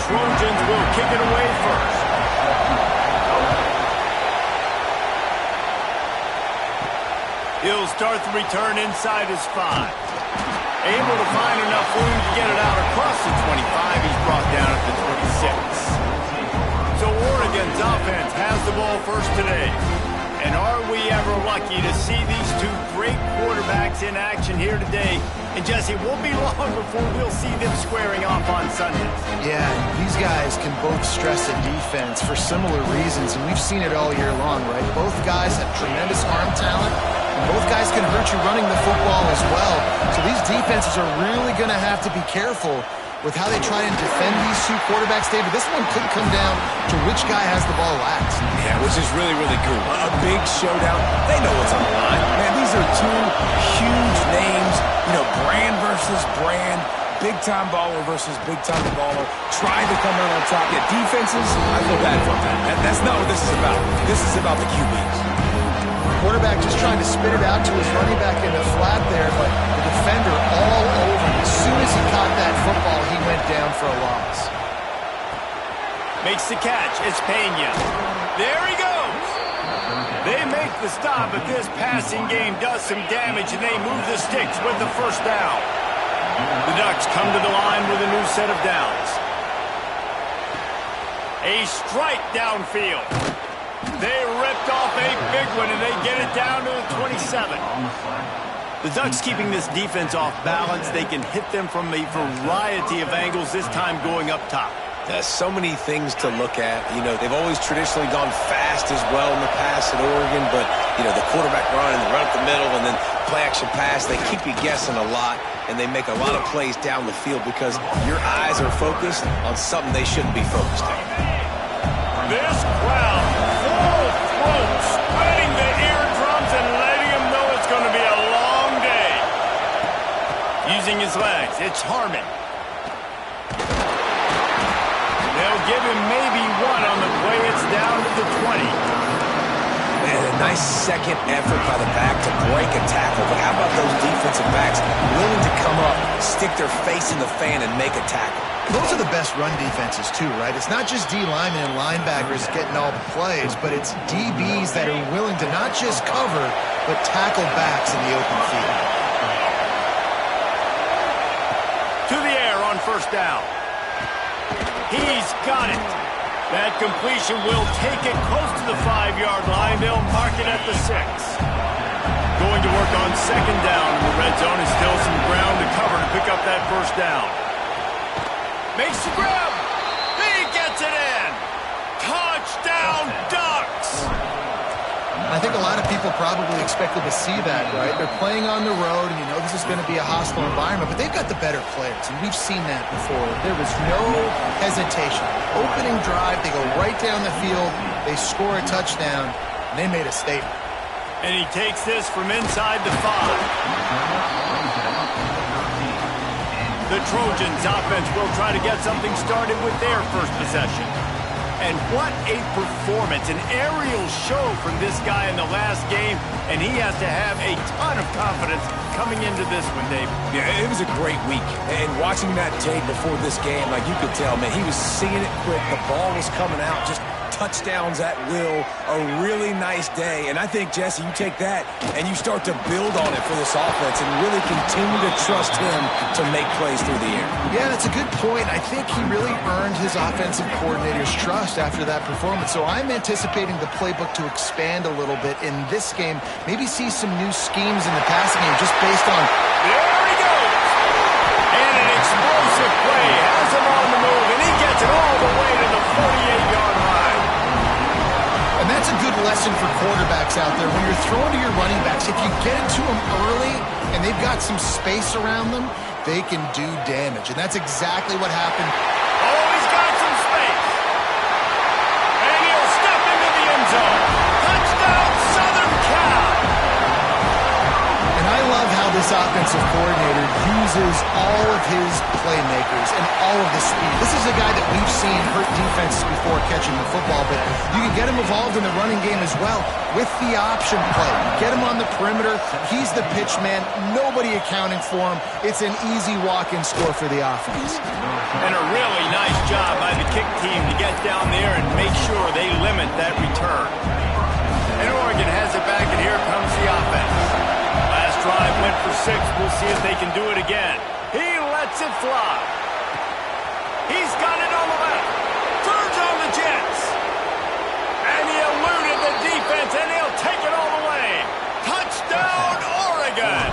Trojans will kick it away first. He'll start the return inside his 5. Able to find enough room to get it out across the 25. He's brought down at the 26. So Oregon's offense has the ball first today. And are we ever lucky to see these two great quarterbacks in action here today? And Jesse, it won't be long before we'll see them squaring off on Sundays. Yeah, these guys can both stress a defense for similar reasons, and we've seen it all year long, right? Both guys have tremendous arm talent, and both guys can hurt you running the football as well. So these defenses are really going to have to be careful with how they try and defend these two quarterbacks, David. This one could come down to which guy has the ball last. Yeah, which is really, really cool. A big showdown. They know what's on the line. Man, these are two huge names. You know, brand versus brand. Big-time baller versus big-time baller. Trying to come out on top. Yeah, defenses, I feel bad for them. That's not what this is about. This is about the QBs. Quarterback just trying to spit it out to his running back in the flat there, but the defender all over him. As soon as he caught that football, he went down for a loss. Makes the catch. It's Pena. There he goes. They make the stop, but this passing game does some damage, and they move the sticks with the first down. The Ducks come to the line with a new set of downs. A strike downfield. They ripped off a big one, and they get it down to the 27. The Ducks keeping this defense off balance. They can hit them from a variety of angles, this time going up top. So many things to look at. You know, they've always traditionally gone fast as well in the past at Oregon, but, you know, the quarterback run and the run up the middle and then play-action pass, they keep you guessing a lot, and they make a lot of plays down the field because your eyes are focused on something they shouldn't be focused on. This crowd, full throat, spreading the eardrums and letting them know it's going to be a long day. Using his legs, it's Harmon. They'll give him maybe one on the play. It's down to the 20. Man, a nice second effort by the back to break a tackle. But how about those defensive backs willing to come up, stick their face in the fan, and make a tackle? Those are the best run defenses, too, right? It's not just D linemen and linebackers getting all the plays, but it's DBs that are willing to not just cover, but tackle backs in the open field. To the air on first down. He's got it. That completion will take it close to the 5-yard line. They'll mark it at the 6. Going to work on second down in the red zone. Is still some ground to cover to pick up that first down. Makes the grab. He gets it in. Touchdown, Ducks. I think a lot of people probably expected to see that, right? They're playing on the road, and you know this is going to be a hostile environment, but they've got the better players, and we've seen that before. There was no hesitation. Opening drive, they go right down the field, they score a touchdown, and they made a statement. And he takes this from inside the 5. The Trojans' offense will try to get something started with their first possession. And what a performance, an aerial show from this guy in the last game, and he has to have a ton of confidence coming into this one, David. Yeah, it was a great week, and watching that tape before this game, like you could tell, man, he was seeing it quick, the ball was coming out, just touchdowns at will, a really nice day. And I think, Jesse, you take that and you start to build on it for this offense and really continue to trust him to make plays through the air. Yeah, that's a good point. I think he really earned his offensive coordinator's trust after that performance. So I'm anticipating the playbook to expand a little bit in this game, maybe see some new schemes in the passing game just based on... There he goes! And an explosive play has him on the move, and he gets it all the way to the 48-yard line. And that's a good lesson for quarterbacks out there. When you're throwing to your running backs, if you get it to them early and they've got some space around them, they can do damage. And that's exactly what happened. Oh, he's got some space. And he'll step into the end zone. Touchdown, Southern Cal. And I love how this this offensive coordinator uses all of his playmakers and all of the speed. This is a guy that we've seen hurt defenses before catching the football, but you can get him involved in the running game as well with the option play. Get him on the perimeter. He's the pitch man. Nobody accounting for him. It's an easy walk-in score for the offense. And a really nice job by the kick team to get down there and make sure they limit that return. And Oregon has it back, and here comes the offense. Last drive went for 6. We'll see if they can do it again. He lets it fly. He's got it on the left. Turns on the Jets. And he eluded the defense, and he'll take it all the way. Touchdown, Oregon!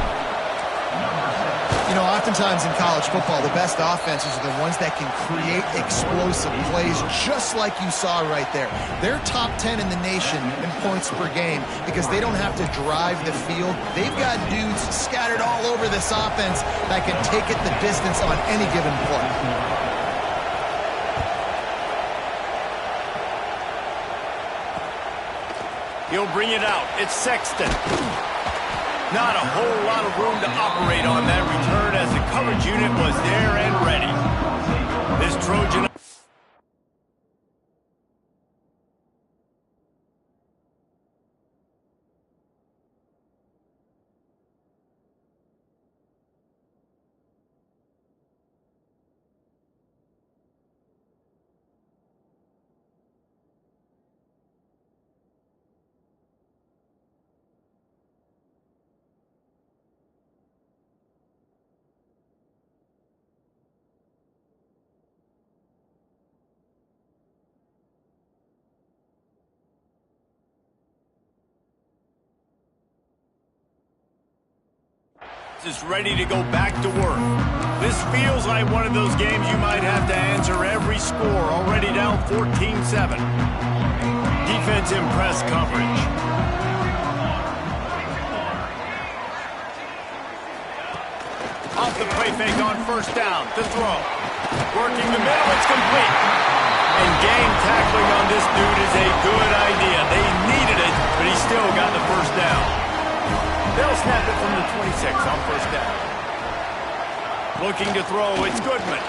You know, oftentimes in college football, the best offenses are the ones that can create explosive plays, just like you saw right there. They're top 10 in the nation in points per game because they don't have to drive the field. They've got dudes scattered all over this offense that can take it the distance on any given play. He'll bring it out. It's Sexton. Not a whole lot of room to operate on that return as the coverage unit was there and ready. This Trojan... is ready to go back to work. This feels like one of those games you might have to answer every score. Already down 14-7. Defense in press coverage. Off the play fake on first down. To throw. Working the middle. It's complete. And game tackling on this dude is a good idea. They needed it, but he still got the first down. They'll snap it from the 26 on first down. Looking to throw, it's Goodman.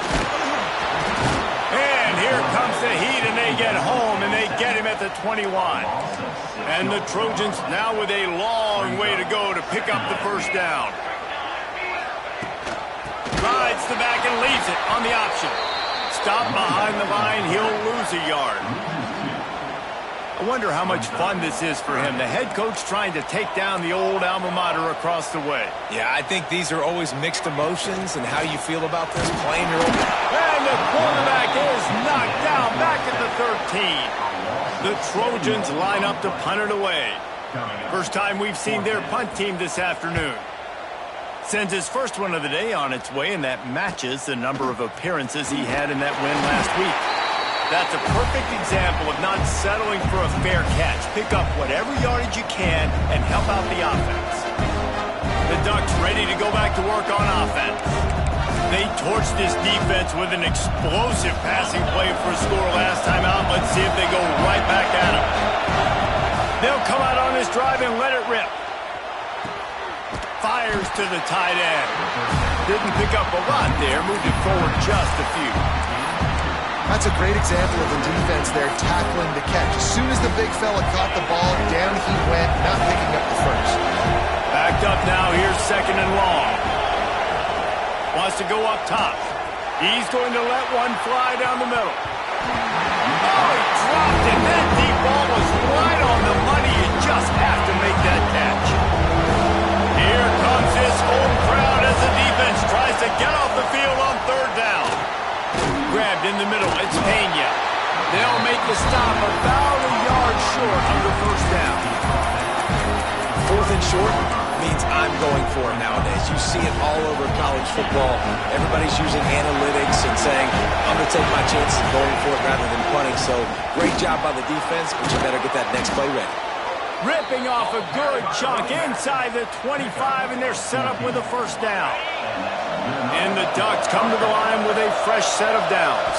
And here comes the heat, and they get home, and they get him at the 21. And the Trojans now with a long way to go to pick up the first down. Rides the back and leaves it on the option. Stop behind the line, he'll lose a yard. I wonder how much fun this is for him. The head coach trying to take down the old alma mater across the way. Yeah, I think these are always mixed emotions and how you feel about this playing your own. And the quarterback is knocked down back at the 13. The Trojans line up to punt it away. First time we've seen their punt team this afternoon. Sends his first one of the day on its way, and that matches the number of appearances he had in that win last week. That's a perfect example of not settling for a fair catch. Pick up whatever yardage you can and help out the offense. The Ducks ready to go back to work on offense. They torched this defense with an explosive passing play for a score last time out. Let's see if they go right back at him. They'll come out on this drive and let it rip. Fires to the tight end. Didn't pick up a lot there. Moved it forward just a few. That's a great example of the defense there tackling the catch. As soon as the big fella caught the ball, down he went, not picking up the first. Backed up now, here's second and long. Wants to go up top. He's going to let one fly down the middle. Oh, he dropped it. That deep ball was right on the money. You just have to make that catch. Here comes this home crowd as the defense tries to get off the field on third down. Grabbed in the middle, it's Pena. They'll make the stop about a yard short of the first down. Fourth and short means I'm going for it nowadays. You see it all over college football. Everybody's using analytics and saying, I'm going to take my chances of going for it rather than punting. So great job by the defense, but you better get that next play ready. Ripping off a good chunk inside the 25, and they're set up with a first down. And the Ducks come to the line with a fresh set of downs.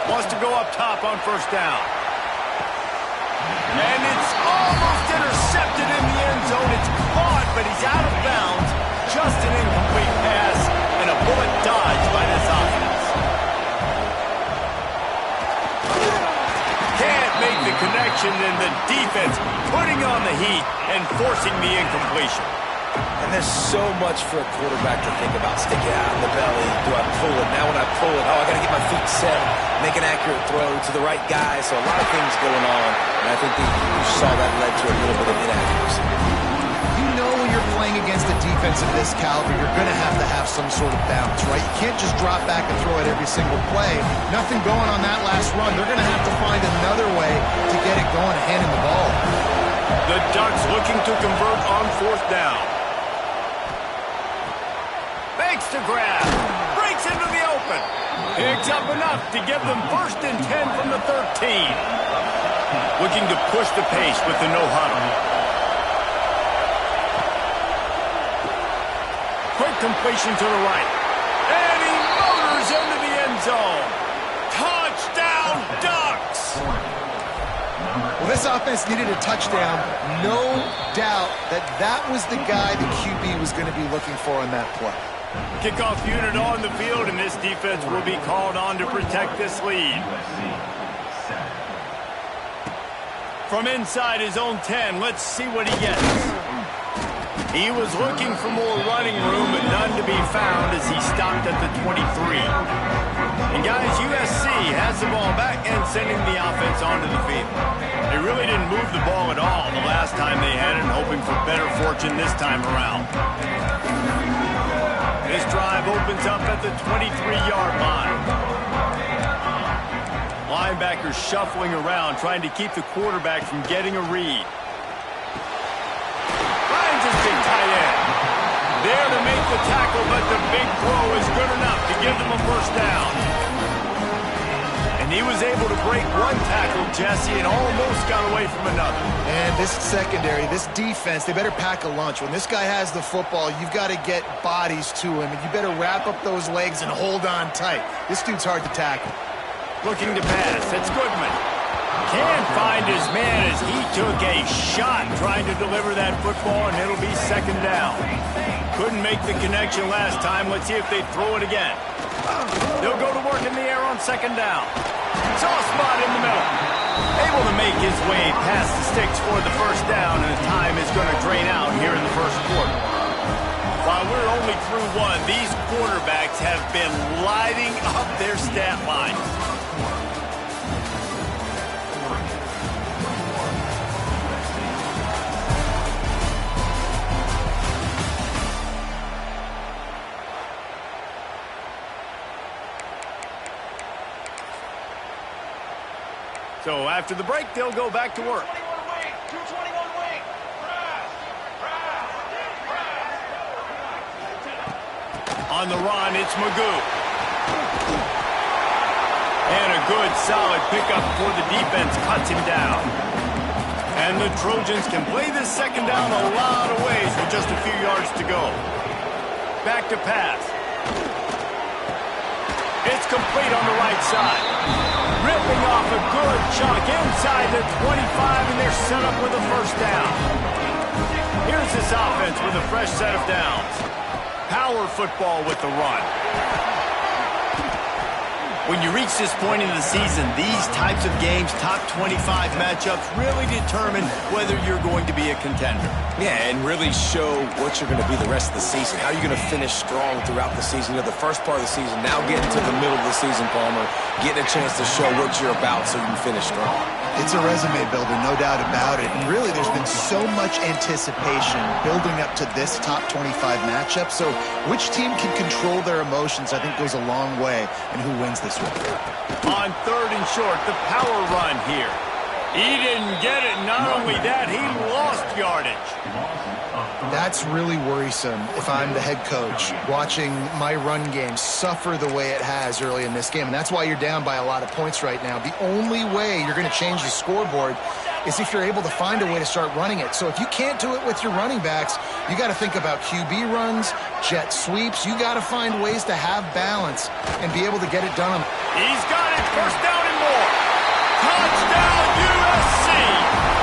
Wants to go up top on first down. And it's almost intercepted in the end zone. It's caught, but he's out of bounds. just an incomplete pass and a bullet dodged by this offense. Can't make the connection, and the defense putting on the heat and forcing the incompletion. And there's so much for a quarterback to think about. Stick it out in the belly. Do I pull it? Now when I pull it, I got to get my feet set, make an accurate throw to the right guy. So a lot of things going on, and I think you saw that led to a little bit of inaccuracy. You know when you're playing against a defense of this caliber, you're going to have some sort of balance, right? You can't just drop back and throw it every single play. Nothing going on that last run. They're going to have to find another way to get it going and handing the ball. The Ducks looking to convert on 4th down. Fakes to grab. Breaks into the open. Picks up enough to give them 1st and 10 from the 13. Looking to push the pace with the no-huddle. Quick completion to the right. And he motors into the end zone. Touchdown, Ducks! Well, this offense needed a touchdown. No doubt that was the guy the QB was going to be looking for on that play. Kickoff unit on the field, and this defense will be called on to protect this lead. From inside his own 10, let's see what he gets. He was looking for more running room, but none to be found as he stopped at the 23. And guys, USC has the ball back and sending the offense onto the field. They really didn't move the ball at all the last time they had it, hoping for better fortune this time around. This drive opens up at the 23-yard line. Linebackers shuffling around, trying to keep the quarterback from getting a read. Finds his big tight end. There to make the tackle, but the big throw is good enough to give them a 1st down. And he was able to break one tackle, Jesse, and almost got away from another. And this secondary, this defense, they better pack a lunch. When this guy has the football, you've got to get bodies to him, and you better wrap up those legs and hold on tight. This dude's hard to tackle. Looking to pass. It's Goodman. Can't find his man as he took a shot trying to deliver that football, and it'll be 2nd down. Couldn't make the connection last time. Let's see if they throw it again. They'll go to work in the air on 2nd down. Soft spot in the middle. Able to make his way past the sticks for the 1st down, and the time is going to drain out here in the 1st quarter. While we're only through one, these quarterbacks have been lighting up their stat line. So after the break, they'll go back to work. On the run, it's Magoo. And a good, solid pickup before the defense cuts him down. And the Trojans can play this 2nd down a lot of ways with just a few yards to go. Back to pass. It's complete on the right side. Ripping off a good chunk inside the 25, and they're set up with a 1st down. Here's this offense with a fresh set of downs. Power football with the run. When you reach this point in the season, these types of games, top 25 matchups, really determine whether you're going to be a contender. Yeah, and really show what you're going to be the rest of the season. How you're going to finish strong throughout the season. You know, the first part of the season, now getting to the middle of the season, Palmer, getting a chance to show what you're about so you can finish strong. It's a resume builder, no doubt about it. And really, there's been so much anticipation building up to this top 25 matchup. So which team can control their emotions, I think, goes a long way in who wins this one. On 3rd and short, the power run here. He didn't get it. Not only that, he lost yardage. That's really worrisome if I'm the head coach, watching my run game suffer the way it has early in this game. And that's why you're down by a lot of points right now. The only way you're going to change the scoreboard is if you're able to find a way to start running it. So if you can't do it with your running backs, you got to think about QB runs, jet sweeps. You got to find ways to have balance and be able to get it done. He's got it. 1st down and more. Touchdown, USC.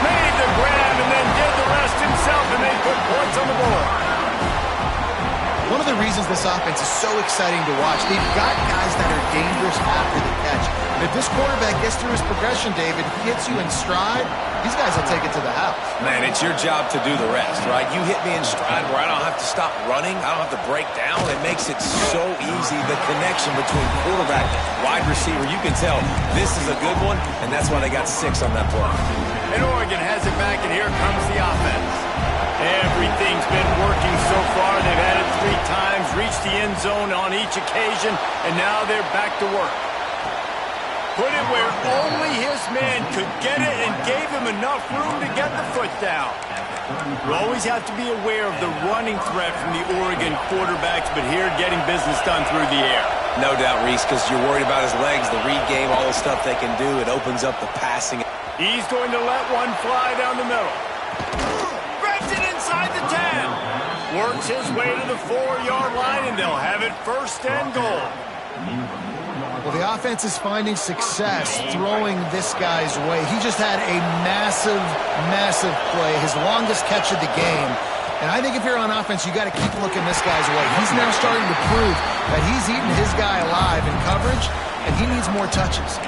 Made the grab and then did the rest himself, and they put points on the board. one of the reasons this offense is so exciting to watch. They've got guys that are dangerous after the catch. And if this quarterback gets through his progression, David, hits you in stride, these guys will take it to the house. Man, it's your job to do the rest, right? You hit me in stride where I don't have to stop running. I don't have to break down. It makes it so easy. The connection between quarterback and wide receiver, you can tell this is a good one, and that's why they got 6 on that play. And Oregon has it back, and here comes the offense. Everything's been working so far. They've had it 3 times, reached the end zone on each occasion, and now they're back to work. Put it where only his man could get it and gave him enough room to get the foot down. You always have to be aware of the running threat from the Oregon quarterbacks, but here getting business done through the air. No doubt, Reese, because you're worried about his legs, the read game, all the stuff they can do. It opens up the passing. He's going to let one fly down the middle. Grabs it inside the 10. Works his way to the 4-yard line, and they'll have it 1st and goal. Well, the offense is finding success throwing this guy's way. He just had a massive, massive play, his longest catch of the game. And I think if you're on offense, you got to keep looking this guy's way. He's now starting to prove that he's eating his guy alive in coverage, and he needs more touches.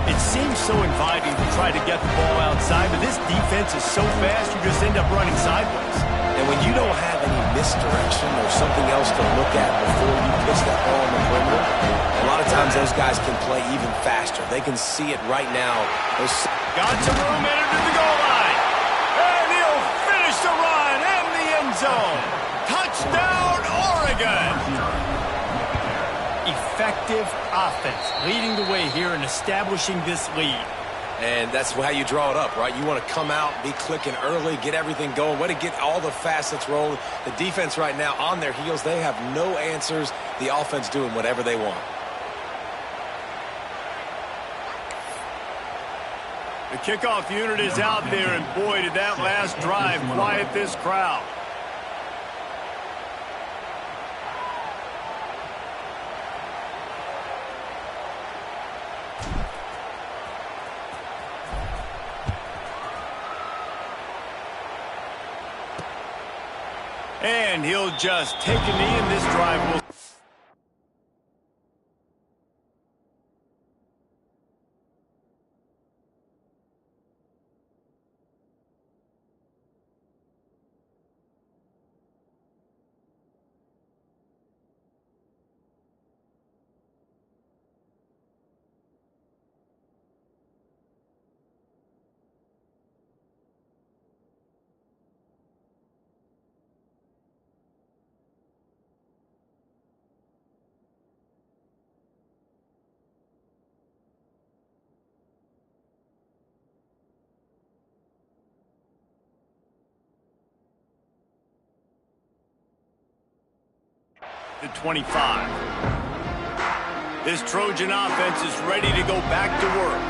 It seems so inviting to try to get the ball outside, but this defense is so fast, you just end up running sideways. And when you don't have any misdirection or something else to look at before you pitch that ball on the perimeter, a lot of times those guys can play even faster. They can see it right now. Got some room, entered to the goal line. And he'll finish the run in the end zone. Touchdown, Oregon! Effective offense, leading the way here and establishing this lead. And that's how you draw it up, right? You want to come out, be clicking early, get everything going, way to get all the facets rolling. The defense right now on their heels, they have no answers. The offense doing whatever they want. The kickoff unit is out there, and boy, did that last drive quiet this crowd. And he'll just take a knee, and this drive will... The 25. This Trojan offense is ready to go back to work.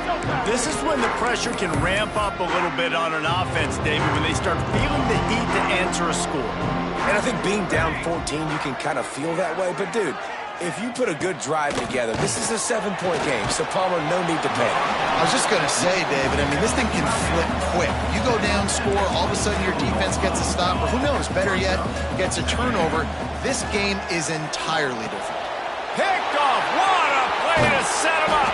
This is when the pressure can ramp up a little bit on an offense, David, when they start feeling the heat to answer a score. And I think being down 14, you can kind of feel that way. But, dude, if you put a good drive together, this is a 7-point game. So, Palmer, no need to panic. I was just going to say, David, I mean, this thing can flip quick. You go down, score, all of a sudden your defense gets a stop, or who knows, better yet, gets a turnover. This game is entirely different. Picked off. What a play to set him up.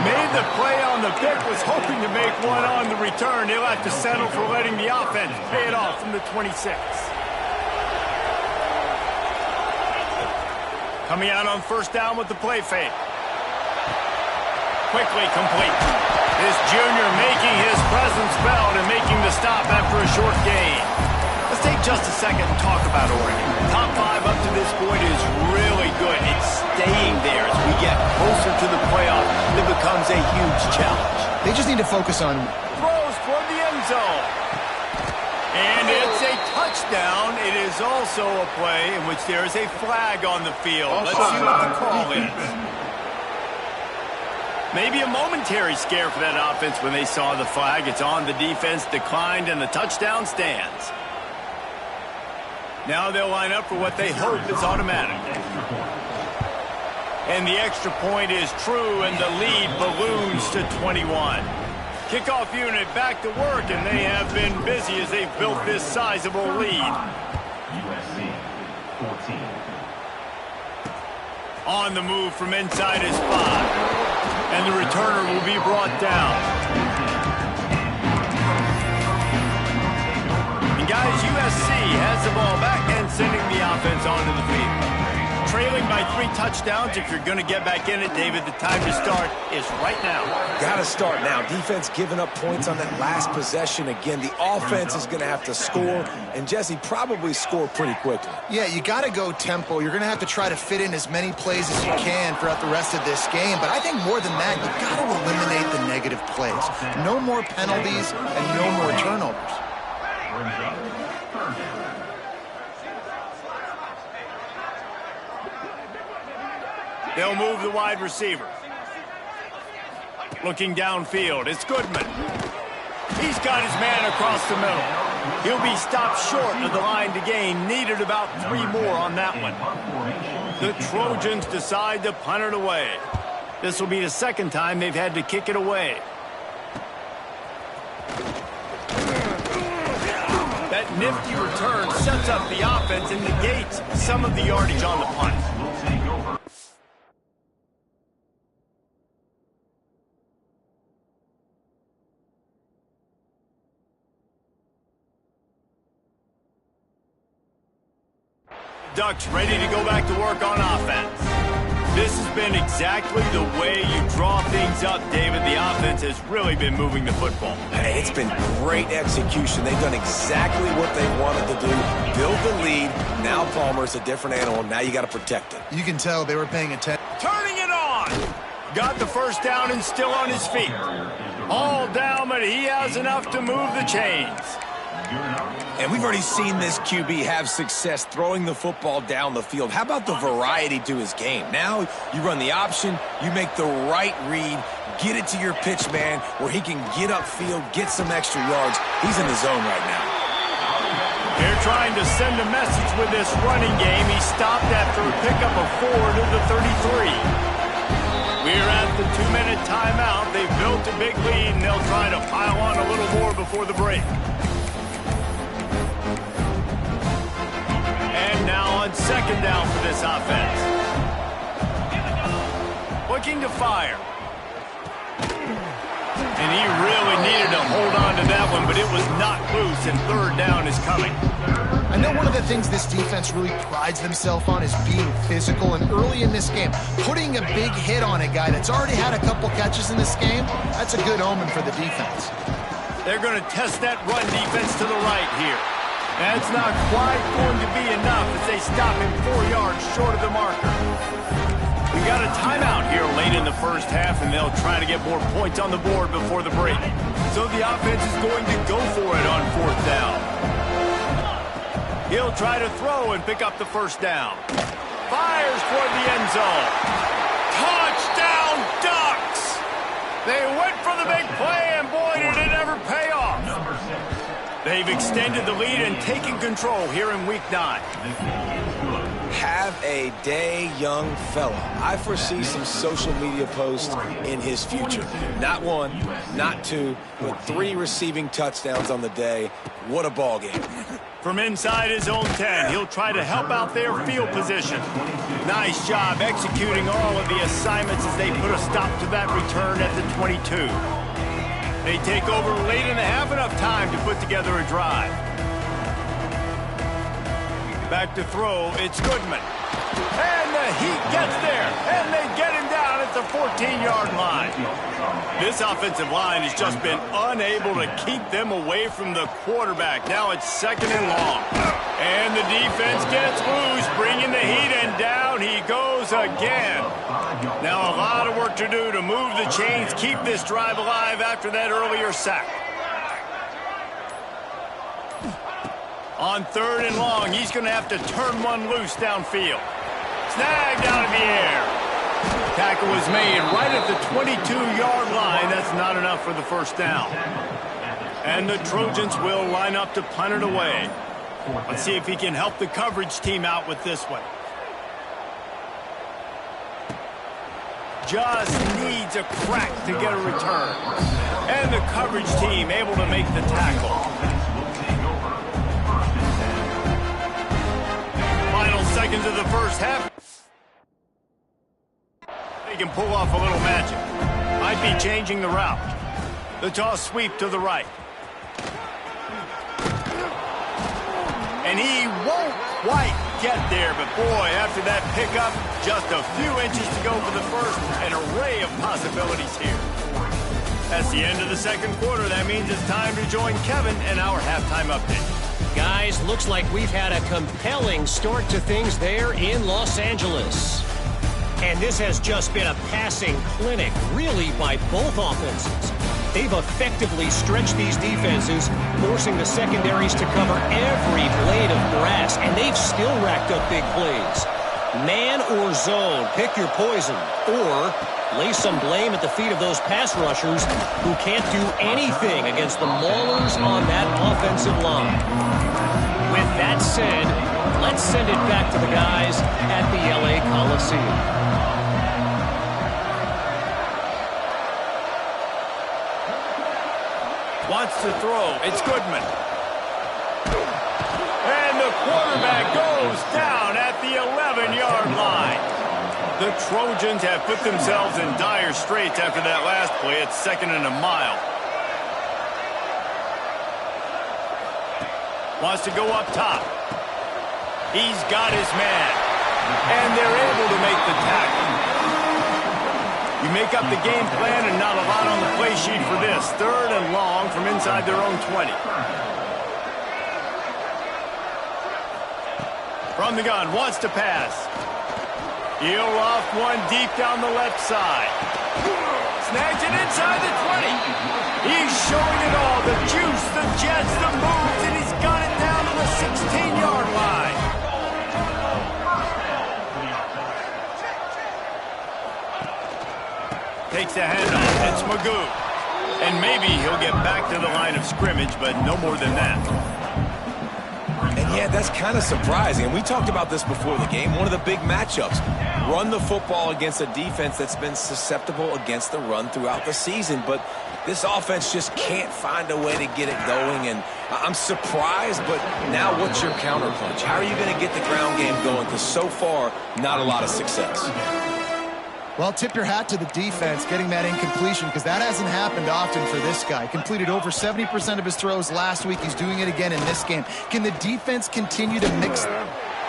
Made the play on the pick, was hoping to make one on the return. He'll have to settle for letting the offense pay it off from the 26. Coming out on 1st down with the play fake. Quickly complete. This junior making his presence felt and making the stop after a short gain. Let's take just a second and talk about Oregon. Top 5 up to this point is really good. It's staying there as we get closer to the playoff. It becomes a huge challenge. They just need to focus on... Throws toward the end zone. And it's a touchdown. It is also a play in which there is a flag on the field. Let's see what the call is. Maybe a momentary scare for that offense when they saw the flag. It's on the defense, declined, and the touchdown stands. Now they'll line up for what they hope is automatic. And the extra point is true, and the lead balloons to 21. Kickoff unit back to work, and they have been busy as they've built this sizable lead. USC 14. On the move from inside his 5. And the returner will be brought down. And guys, USC has the ball back and sending the offense onto the field. Trailing by 3 touchdowns. If you're going to get back in it, David, the time to start is right now. Got to start now. Defense giving up points on that last possession. Again, the offense is going to have to score, and Jesse probably score pretty quickly. Yeah, you got to go tempo. You're going to have to try to fit in as many plays as you can throughout the rest of this game. But I think more than that, you've got to eliminate the negative plays. No more penalties and no more turnovers. They'll move the wide receiver. Looking downfield, it's Goodman. He's got his man across the middle. He'll be stopped short of the line to gain. Needed about 3 more on that one. The Trojans decide to punt it away. This will be the second time they've had to kick it away. That nifty return sets up the offense and negates some of the yardage on the punt. Ducks ready to go back to work on offense. This has been exactly the way you draw things up, David. The offense has really been moving the football. Hey, it's been great execution. They've done exactly what they wanted to do. Build the lead. Now Palmer's a different animal. Now you got to protect it. You can tell they were paying attention. Turning it on. Got the first down and still on his feet. All down, but he has enough to move the chains. And we've already seen this QB have success throwing the football down the field. How about the variety to his game? Now you run the option, you make the right read, get it to your pitch man where he can get upfield, get some extra yards. He's in the zone right now. They're trying to send a message with this running game. He stopped after a pickup of 4 to the 33. We're at the 2-minute timeout. They've built a big lead, and they'll try to pile on a little more before the break. And now on second down for this offense. Looking to fire. And he really needed to hold on to that one, but it was not loose, and third down is coming. I know one of the things this defense really prides themselves on is being physical, and early in this game, putting a big hit on a guy that's already had a couple catches in this game, that's a good omen for the defense. They're going to test that run defense to the right here. That's not quite going to be enough as they stop him 4 yards short of the marker. We got a timeout here late in the first half, and they'll try to get more points on the board before the break. So the offense is going to go for it on 4th down. He'll try to throw and pick up the first down. Fires toward the end zone. Touchdown, Ducks! They went for the big play, and boy, did it ever pay off. They've extended the lead and taken control here in Week 9. Have a day, young fella. I foresee some social media posts in his future. Not 1, not 2, but 3 receiving touchdowns on the day. What a ball game. From inside his own 10, he'll try to help out their field position. Nice job executing all of the assignments as they put a stop to that return at the 22. They take over late in the half, enough time to put together a drive. Back to throw, it's Goodman. And the Heat gets there, and they get him down at the 14-yard line. This offensive line has just been unable to keep them away from the quarterback. Now it's 2nd and long. And the defense gets loose, bringing the Heat, and down he goes again. Now a lot of work to do to move the chains, keep this drive alive after that earlier sack. On 3rd and long, he's going to have to turn one loose downfield. Snagged out of the air. Tackle was made right at the 22-yard line. That's not enough for the first down. And the Trojans will line up to punt it away. Let's see if he can help the coverage team out with this one. Just needs a crack to get a return. And the coverage team able to make the tackle. Final seconds of the first half. He can pull off a little magic. Might be changing the route. The toss sweep to the right. And he won't quite get there, but boy, after that pickup, just a few inches to go for the first. An array of possibilities here. That's the end of the second quarter. That means it's time to join Kevin and our halftime update. Guys, looks like we've had a compelling start to things there in Los Angeles. And this has just been a passing clinic, really, by both offenses. They've effectively stretched these defenses, forcing the secondaries to cover every blade of grass, and they've still racked up big plays. Man or zone, pick your poison, or lay some blame at the feet of those pass rushers who can't do anything against the maulers on that offensive line. With that said, let's send it back to the guys at the LA Coliseum. Wants to throw. It's Goodman. And the quarterback goes down at the 11-yard line. The Trojans have put themselves in dire straits after that last play. It's 2nd and a mile. Wants to go up top. He's got his man. And they're able to make the tackle. You make up the game plan and not a lot on the play sheet for this. 3rd and long from inside their own 20. From the gun, wants to pass. He'll off one deep down the left side. Snags it inside the 20. He's showing it all. The juice, the jets, the moves, and he's got it down to the 16-yard line. Takes the handoff. It's Magoo. And maybe he'll get back to the line of scrimmage, but no more than that. And yeah, that's kind of surprising. And we talked about this before the game. One of the big matchups. Run the football against a defense that's been susceptible against the run throughout the season. But this offense just can't find a way to get it going. And I'm surprised, but now what's your counterpunch? How are you going to get the ground game going? Because so far, not a lot of success. Well, tip your hat to the defense getting that incompletion, because that hasn't happened often for this guy. Completed over 70% of his throws last week. He's doing it again in this game. Can the defense continue to mix?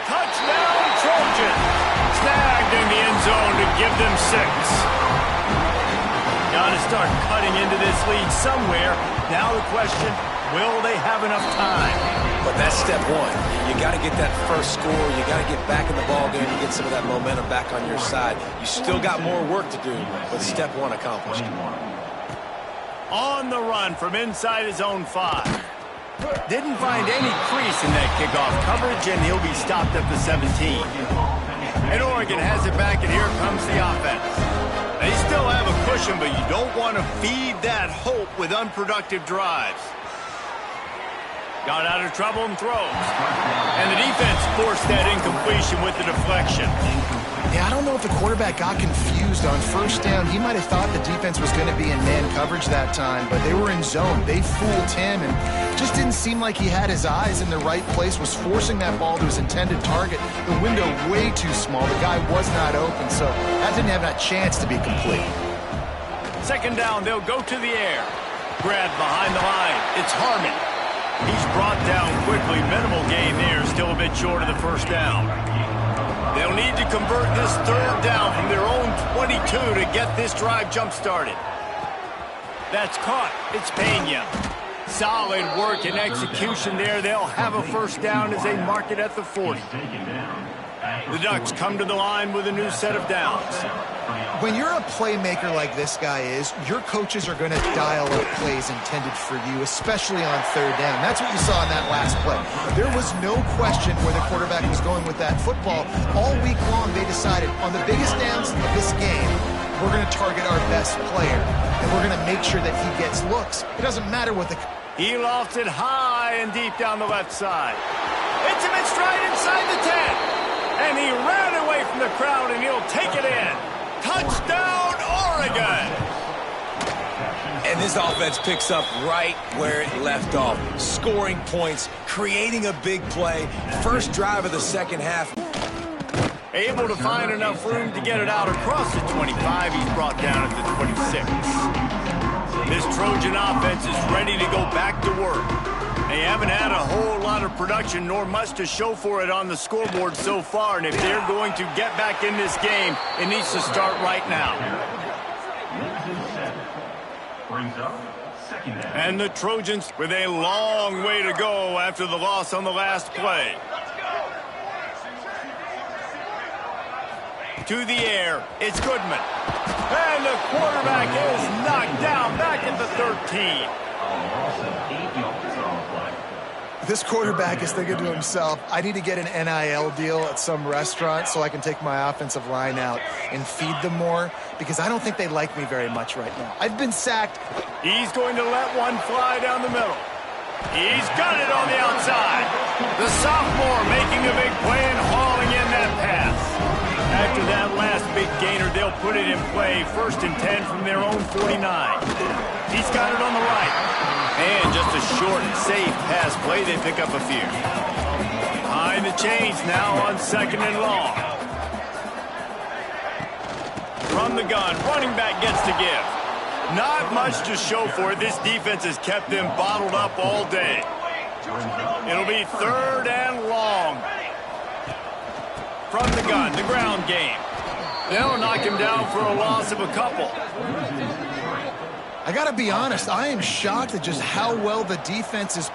Touchdown, Trojan! Snagged in the end zone to give them 6. Got to start cutting into this lead somewhere. Now the question, will they have enough time? But that's step one. You got to get that first score. You got to get back in the ball game and get some of that momentum back on your side. You still got more work to do, but step one accomplished. On the run from inside his own 5. Didn't find any crease in that kickoff coverage, and he'll be stopped at the 17. And Oregon has it back, and here comes the offense. They still have a cushion, but you don't want to feed that hope with unproductive drives. Got out of trouble and throws. And the defense forced that incompletion with the deflection. Yeah, I don't know if the quarterback got confused on first down. He might have thought the defense was going to be in man coverage that time, but they were in zone. They fooled him, and just didn't seem like he had his eyes in the right place, was forcing that ball to his intended target. The window way too small. The guy was not open, so that didn't have that chance to be complete. 2nd down, they'll go to the air. Grabbed behind the line. It's Harmon. He's brought down quickly. Minimal gain there, still a bit short of the first down. They'll need to convert this 3rd down from their own 22 to get this drive jump-started. That's caught. It's Pena. Solid work and execution there. They'll have a first down as they mark it at the 40. The Ducks come to the line with a new set of downs. When you're a playmaker like this guy is, your coaches are going to dial up plays intended for you, especially on 3rd down. That's what you saw in that last play. There was no question where the quarterback was going with that football. All week long, they decided on the biggest downs of this game, we're going to target our best player, and we're going to make sure that he gets looks. It doesn't matter what the... He lofted high and deep down the left side. It's him in stride inside the 10. And he ran away from the crowd, and he'll take it in. Touchdown, Oregon! And this offense picks up right where it left off. Scoring points, creating a big play. First drive of the second half. Able to find enough room to get it out across the 25. He's brought down at the 26. This Trojan offense is ready to go back to work. They haven't had a whole lot of production nor much to show for it on the scoreboard so far, and if they're going to get back in this game, it needs to start right now. And the Trojans with a long way to go after the loss on the last play. To the air, it's Goodman. And the quarterback is knocked down back at the 13. This quarterback is thinking to himself, I need to get an NIL deal at some restaurant so I can take my offensive line out and feed them more, because I don't think they like me very much right now. I've been sacked. He's going to let one fly down the middle. He's got it on the outside. The sophomore making a big play and hauling in that pass. After that last big gainer, they'll put it in play. 1st and 10 from their own 49. He's got it on the right. And just a short, safe pass play. They pick up a few. Behind the chains now on 2nd and long. From the gun, running back gets to give. Not much to show for it. This defense has kept them bottled up all day. It'll be 3rd and long. From the gun, the ground game. They'll knock him down for a loss of a couple. I got to be honest, I am shocked at just how well the defense is.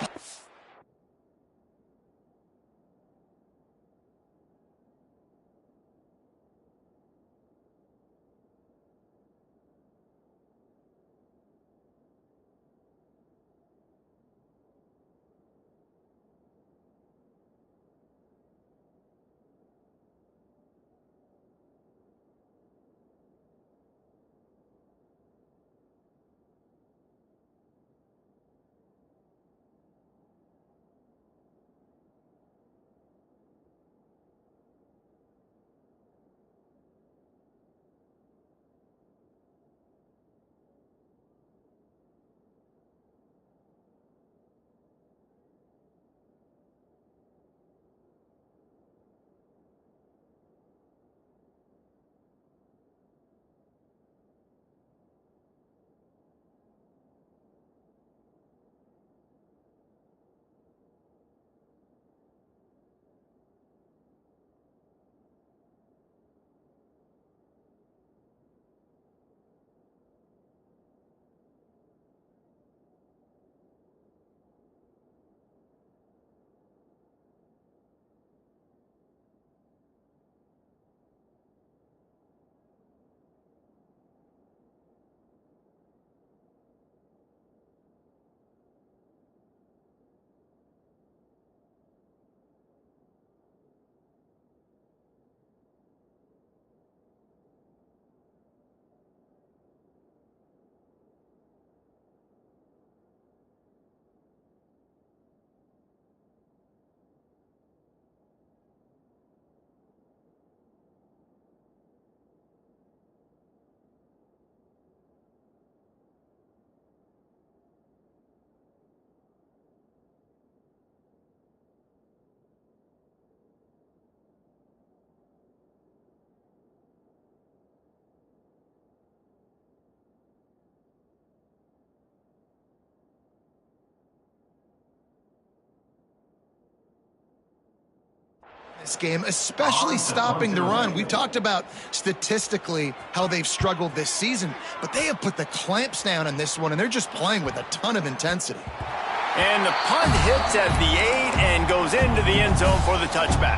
This game, especially stopping the run. We've talked about statistically how they've struggled this season, but they have put the clamps down in this one, and they're just playing with a ton of intensity. And the punt hits at the 8 and goes into the end zone for the touchback.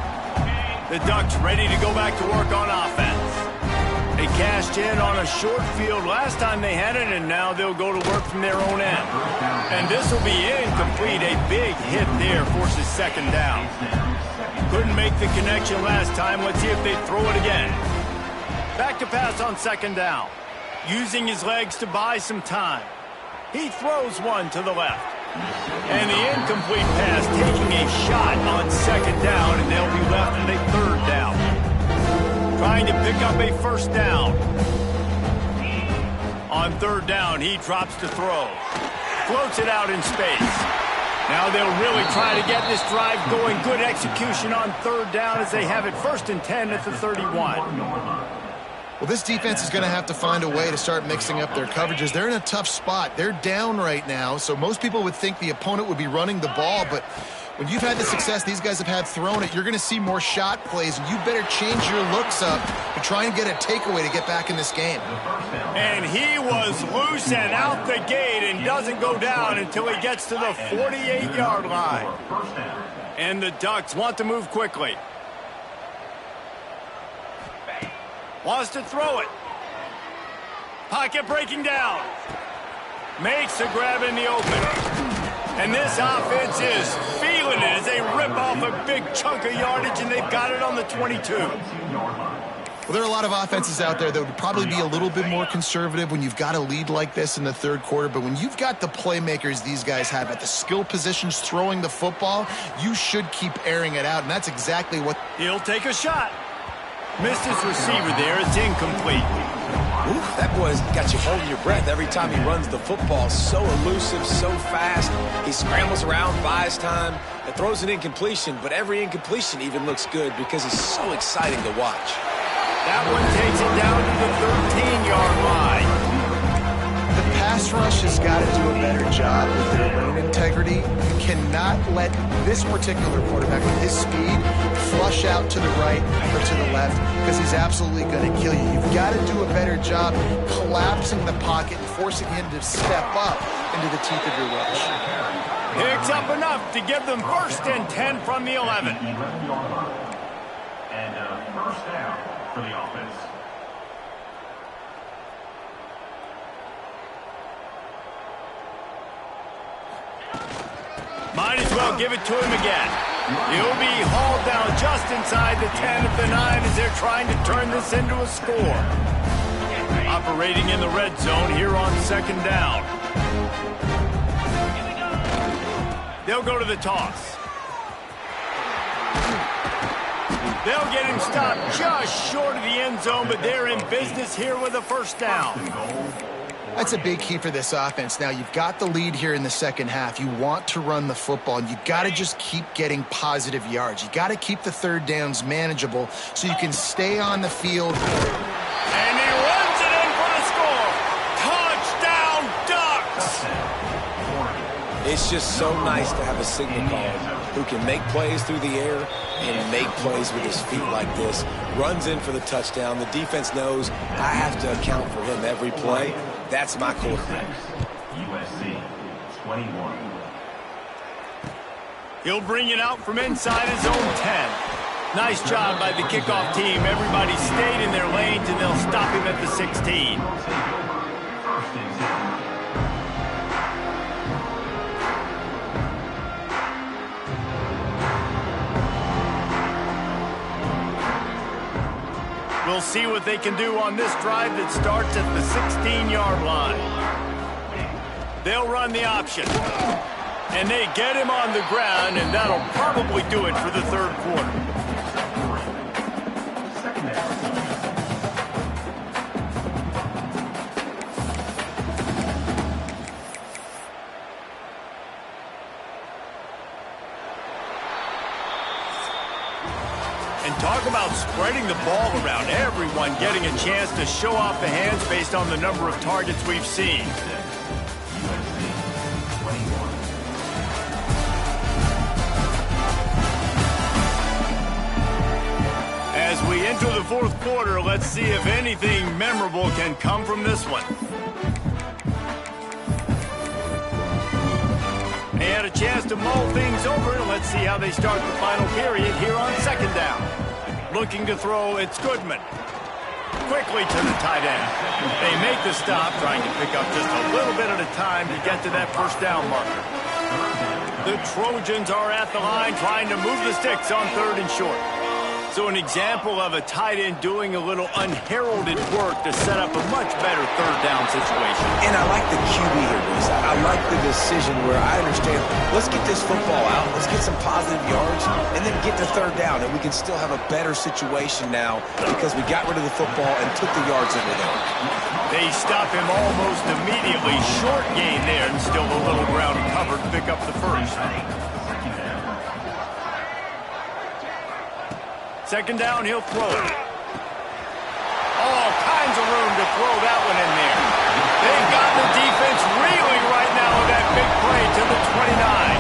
The Ducks ready to go back to work on offense. They cashed in on a short field last time they had it, and now they'll go to work from their own end. And this will be incomplete. A big hit there forces 2nd down. Couldn't make the connection last time. Let's see if they throw it again. Back to pass on 2nd down. Using his legs to buy some time. He throws one to the left. And the incomplete pass taking a shot on 2nd down, and they'll be left at a 3rd down. Trying to pick up a 1st down. On 3rd down, he drops to throw. Floats it out in space. Now they'll really try to get this drive going. Good execution on third down as they have it 1st and 10 at the 31. Well, this defense is going to have to find a way to start mixing up their coverages. They're in a tough spot. They're down right now, so most people would think the opponent would be running the ball, but when you've had the success these guys have had throwing it, you're going to see more shot plays, and you better change your looks up to try and get a takeaway to get back in this game. And he was loose and out the gate and doesn't go down until he gets to the 48-yard line. And the Ducks want to move quickly. Wants to throw it. Pocket breaking down. Makes the grab in the open. And this offense is feeling it as they rip off a big chunk of yardage, and they've got it on the 22. Well, there are a lot of offenses out there that would probably be a little bit more conservative when you've got a lead like this in the third quarter. But when you've got the playmakers these guys have at the skill positions throwing the football, you should keep airing it out, and that's exactly what... He'll take a shot. Missed his receiver there. It's incomplete. Ooh, that boy's got you holding your breath every time he runs the football. So elusive, so fast. He scrambles around, buys time, and throws an incompletion. But every incompletion even looks good because he's so exciting to watch. That one takes it down to the 13-yard line. The pass rush has got to do a better job with their lane integrity. You cannot let this particular quarterback with his speed flush out to the right or to the left because he's absolutely going to kill you. You've got to do a better job collapsing the pocket and forcing him to step up into the teeth of your rush. Picks up enough to give them 1st and 10 from the 11. And first down for the offense. Might as well give it to him again. He'll be hauled down just inside the 10 at the 9 as they're trying to turn this into a score. Operating in the red zone here on 2nd down. They'll go to the toss. They'll get him stopped just short of the end zone, but they're in business here with a 1st down. That's a big key for this offense. Now, you've got the lead here in the second half. You want to run the football, and you've got to just keep getting positive yards. You've got to keep the third downs manageable so you can stay on the field. And he runs it in for the score. Touchdown, Ducks! It's just so nice to have a signal caller who can make plays through the air and make plays with his feet like this. Runs in for the touchdown. The defense knows I have to account for him every play. That's my quarterback. USC 21. He'll bring it out from inside his own 10. Nice job by the kickoff team. Everybody stayed in their lanes, and they'll stop him at the 16. We'll see what they can do on this drive that starts at the 16-yard line. They'll run the option. And they get him on the ground, and that'll probably do it for the third quarter. And talk about spreading the ball around. Everyone getting a chance to show off the hands based on the number of targets we've seen. As we enter the fourth quarter, let's see if anything memorable can come from this one. They had a chance to mull things over, and let's see how they start the final period here on 2nd down. Looking to throw, it's Goodman. Quickly to the tight end. They make the stop, trying to pick up just a little bit at a time to get to that 1st down marker. The Trojans are at the line, trying to move the sticks on 3rd and short. So an example of a tight end doing a little unheralded work to set up a much better third down situation. And I like the QB here, Reese. I like the decision where I understand, let's get this football out, let's get some positive yards, and then get to third down, and we can still have a better situation now because we got rid of the football and took the yards that were there. They stop him almost immediately. Short gain there, and still a little ground covered to pick up the first. Second down, he'll throw it. All kinds of room to throw that one in there. They've got the defense reeling right now with that big play to the 29.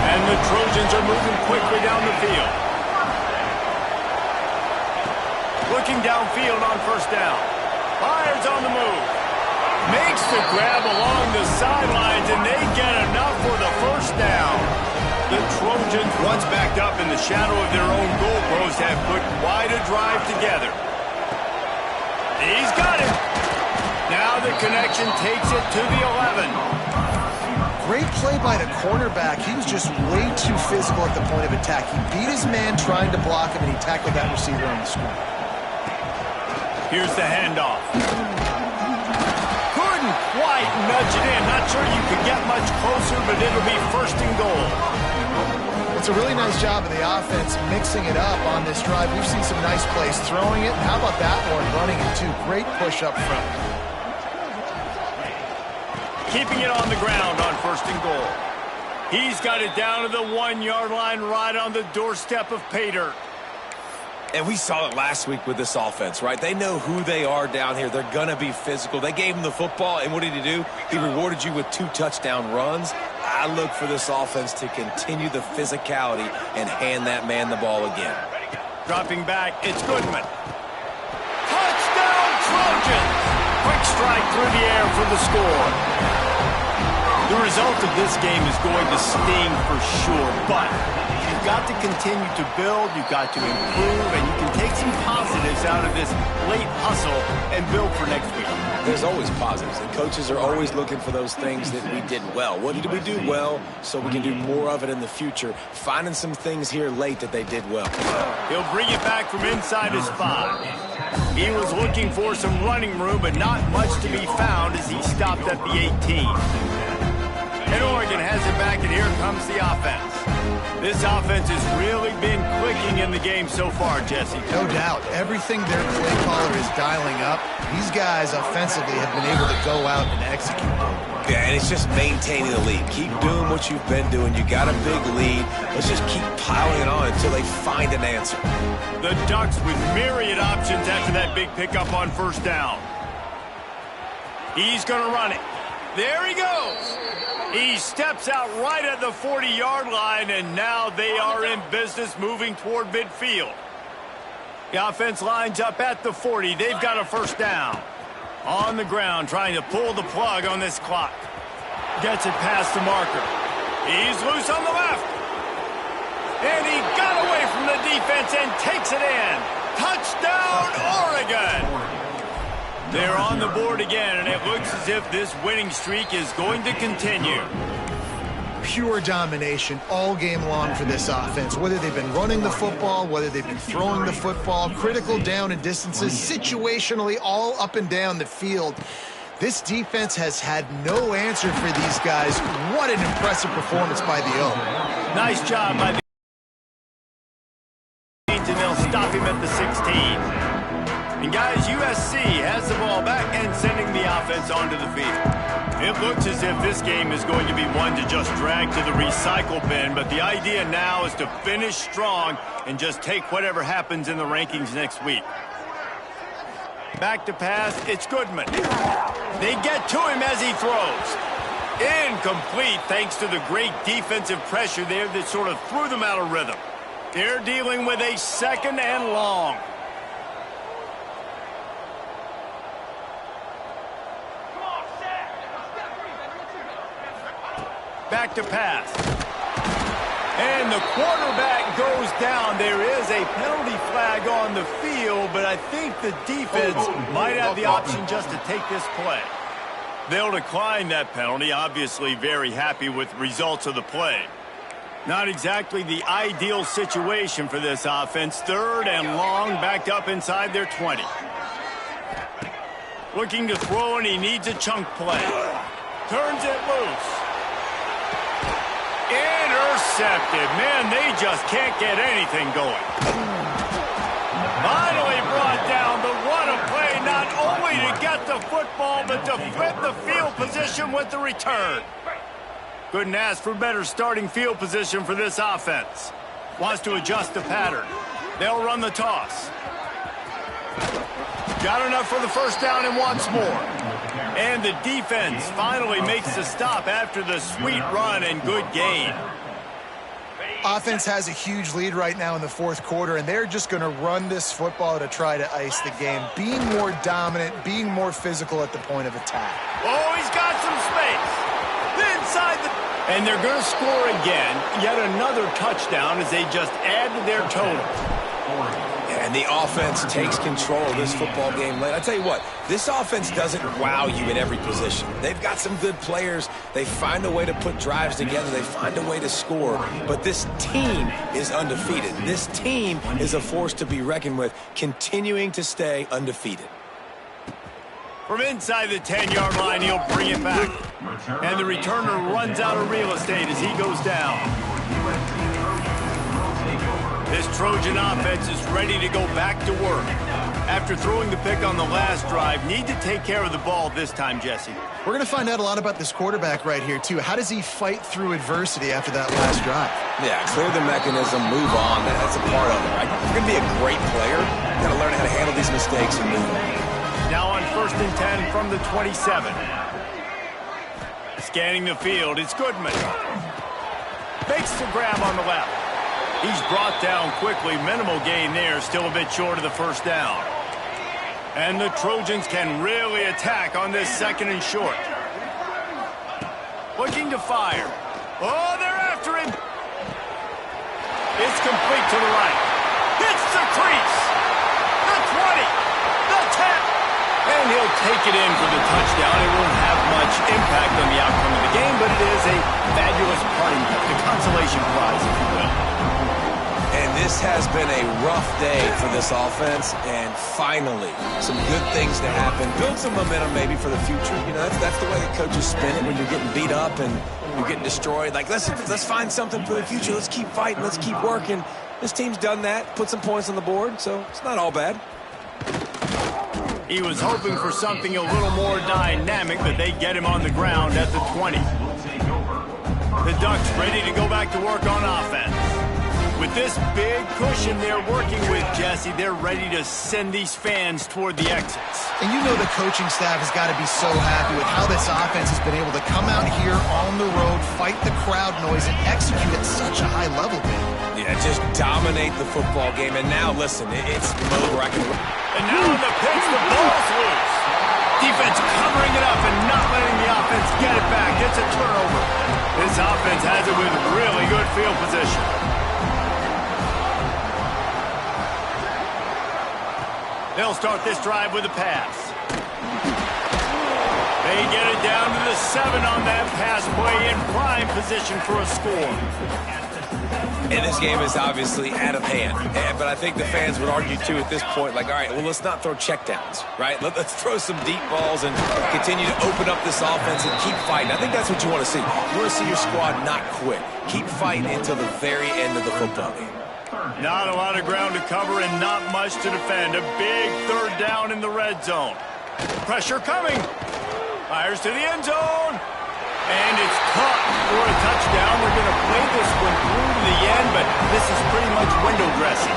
And the Trojans are moving quickly down the field. Looking downfield on first down. Fires on the move. Makes the grab along the sidelines, and they get enough for the first down. The Trojans, once backed up in the shadow of their own goalpost, have put quite a drive together. He's got it. Now the connection takes it to the 11. Great play by the cornerback. He was just way too physical at the point of attack. He beat his man trying to block him, and he tackled that receiver on the screen. Here's the handoff. Couldn't quite nudge it in. Not sure you could get much closer, but it'll be first and goal. It's a really nice job of the offense mixing it up on this drive. We've seen some nice plays throwing it. How about that one running it too? Great push up front. Keeping it on the ground on first and goal. He's got it down to the 1-yard line right on the doorstep of pay dirt. And we saw it last week with this offense, right? They know who they are down here. They're going to be physical. They gave him the football, and what did he do? He rewarded you with 2 touchdown runs. I look for this offense to continue the physicality and hand that man the ball again. Dropping back, it's Goodman. Touchdown, Trojans! Quick strike through the air for the score. The result of this game is going to sting for sure, but you've got to continue to build, you've got to improve, and you can take some positives out of this late hustle and build for next week. There's always positives, and coaches are always looking for those things that we did well. What did we do well so we can do more of it in the future? Finding some things here late that they did well. He'll bring it back from inside his 5. He was looking for some running room, but not much to be found as he stopped at the 18. And Oregon has it back, and here comes the offense. This offense has really been clicking in the game so far, Jesse. No doubt. Everything their play caller is dialing up, these guys offensively have been able to go out and execute. Yeah, and it's just maintaining the lead. Keep doing what you've been doing. You got a big lead. Let's just keep piling it on until they find an answer. The Ducks with myriad options after that big pickup on first down. He's going to run it. There he goes. He steps out right at the 40-yard line, and now they are in business moving toward midfield. The offense lines up at the 40. They've got a first down. On the ground, trying to pull the plug on this clock. Gets it past the marker. He's loose on the left. And he got away from the defense and takes it in. Touchdown, Oregon! They're on the board again, and it looks as if this winning streak is going to continue. Pure domination all game long for this offense. Whether they've been running the football, whether they've been throwing the football, critical down and distances, situationally all up and down the field. This defense has had no answer for these guys. What an impressive performance by the O. Nice job by the and they'll stop him at the 16. And guys, USC has the ball back and sending the offense onto the field. It looks as if this game is going to be one to just drag to the recycle bin, but the idea now is to finish strong and just take whatever happens in the rankings next week. Back to pass, it's Goodman. They get to him as he throws. Incomplete thanks to the great defensive pressure there that sort of threw them out of rhythm. They're dealing with a second and long. Back to pass. And the quarterback goes down. There is a penalty flag on the field, but I think the defense might have the option just to take this play. They'll decline that penalty, obviously very happy with the results of the play. Not exactly the ideal situation for this offense. 3rd and long, backed up inside their 20. Looking to throw, and he needs a chunk play. Turns it loose. Intercepted. Man, they just can't get anything going. Finally brought down, but what a play, not only to get the football, but to flip the field position with the return. Couldn't ask for better starting field position for this offense. Wants to adjust the pattern. They'll run the toss. Got enough for the first down and wants more. And the defense finally makes the stop after the sweet run and good gain. Offense has a huge lead right now in the 4th quarter, and they're just going to run this football to try to ice the game. Being more dominant, being more physical at the point of attack. Oh, he's got some space. Inside the... And they're going to score again. Yet another touchdown as they just add to their total. And the offense takes control of this football game late. I tell you what, this offense doesn't wow you in every position. They've got some good players. They find a way to put drives together. They find a way to score. But this team is undefeated. This team is a force to be reckoned with, continuing to stay undefeated. From inside the 10-yard line, he'll bring it back. And the returner runs out of real estate as he goes down. This Trojan offense is ready to go back to work. After throwing the pick on the last drive, need to take care of the ball this time, Jesse. We're going to find out a lot about this quarterback right here, too. How does he fight through adversity after that last drive? Yeah, clear the mechanism, move on. That's a part of it, right? If you're going to be a great player, you got to learn how to handle these mistakes and move on. Now on 1st and 10 from the 27. Scanning the field, it's Goodman. Makes the grab on the left. He's brought down quickly. Minimal gain there, still a bit short of the first down. And the Trojans can really attack on this 2nd and short. Looking to fire. Oh, they're after him. It's complete to the right. Hits the crease. The 20. The 10. And he'll take it in for the touchdown. It won't have much impact on the outcome of the game, but it is a fabulous parting gift, a consolation prize, if you will. And this has been a rough day for this offense, and finally, some good things to happen. Build some momentum maybe for the future. You know, that's the way the coaches spin it when you're getting beat up and you're getting destroyed. Like, let's find something for the future. Let's keep fighting. Let's keep working. This team's done that, put some points on the board, so it's not all bad. He was hoping for something a little more dynamic, but they get him on the ground at the 20. The Ducks ready to go back to work on offense. With this big cushion they're working with, Jesse, they're ready to send these fans toward the exits. And you know the coaching staff has got to be so happy with how this offense has been able to come out here on the road, fight the crowd noise, and execute at such a high level, Ben. Yeah, just dominate the football game. And now, listen, it's the mode where I can... And now in the pitch, the ball's loose. Defense covering it up and not letting the offense get it back. It's a turnover. This offense has it with really good field position. They'll start this drive with a pass. They get it down to the 7 on that pass play in prime position for a score. And this game is obviously out of hand. But I think the fans would argue, too, at this point, like, all right, well, let's not throw checkdowns, right? Let's throw some deep balls and continue to open up this offense and keep fighting. I think that's what you want to see. You want to see your squad not quit. Keep fighting until the very end of the football game. Not a lot of ground to cover and not much to defend. A big 3rd down in the red zone. Pressure coming. Fires to the end zone. And it's caught for a touchdown. They're going to play this one through to the end, but this is pretty much window dressing.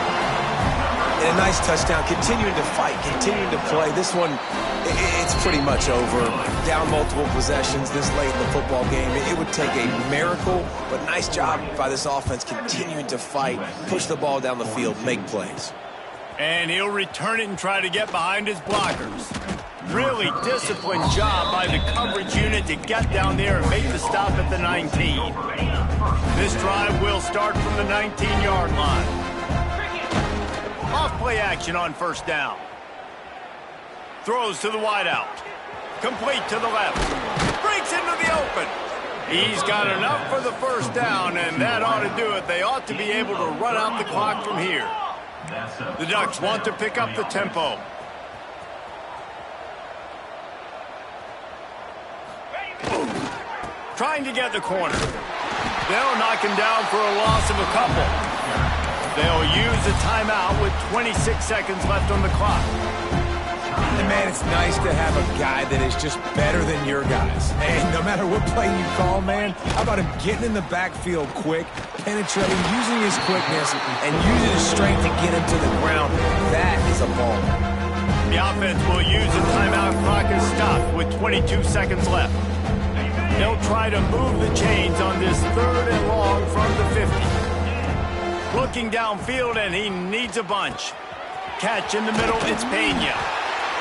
And a nice touchdown. Continuing to fight, continuing to play. This one, it's pretty much over. Down multiple possessions this late in the football game. It would take a miracle, but nice job by this offense continuing to fight, push the ball down the field, make plays. And he'll return it and try to get behind his blockers. Really disciplined job by the coverage unit to get down there and make the stop at the 19. This drive will start from the 19-yard line. Off play action on 1st down. Throws to the wideout. Complete to the left. Breaks into the open. He's got enough for the first down, and that ought to do it. They ought to be able to run out the clock from here. The Ducks want to pick up the tempo. Trying to get the corner. They'll knock him down for a loss of a couple. They'll use a timeout with 26 seconds left on the clock. And man, it's nice to have a guy that is just better than your guys. And no matter what play you call, man, how about him getting in the backfield quick, penetrating, using his quickness, and using his strength to get him to the ground. That is a ball. The offense will use a timeout. Clock is stopped with 22 seconds left. They'll try to move the chains on this 3rd and long from the 50. Looking downfield, and he needs a bunch. Catch in the middle, it's Pena.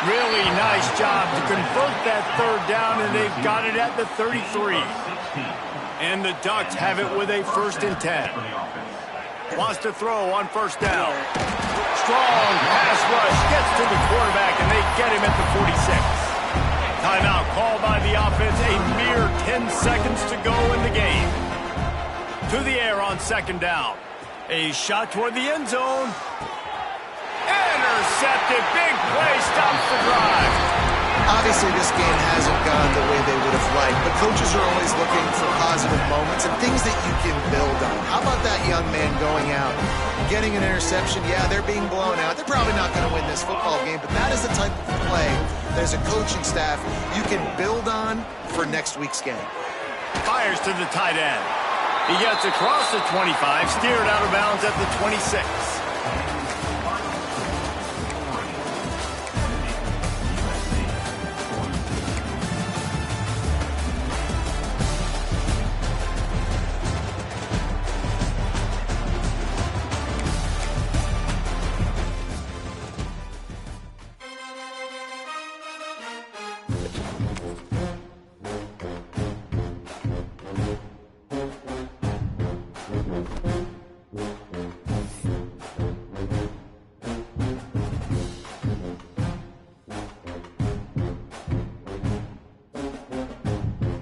Really nice job to convert that 3rd down, and they've got it at the 33. And the Ducks have it with a 1st and 10. Wants to throw on 1st down. Strong pass rush, gets to the quarterback, and they get him at the 46. Timeout called by the offense, a mere 10 seconds to go in the game. To the air on 2nd down. A shot toward the end zone. Intercepted. Big play stops the drive. Obviously, this game hasn't gone the way they would have liked, but coaches are always looking for positive moments and things that you can build on. How about that young man going out, getting an interception? Yeah, they're being blown out. They're probably not going to win this football game, but that is the type of play that as a coaching staff you can build on for next week's game. Fires to the tight end. He gets across the 25, steered out of bounds at the 26.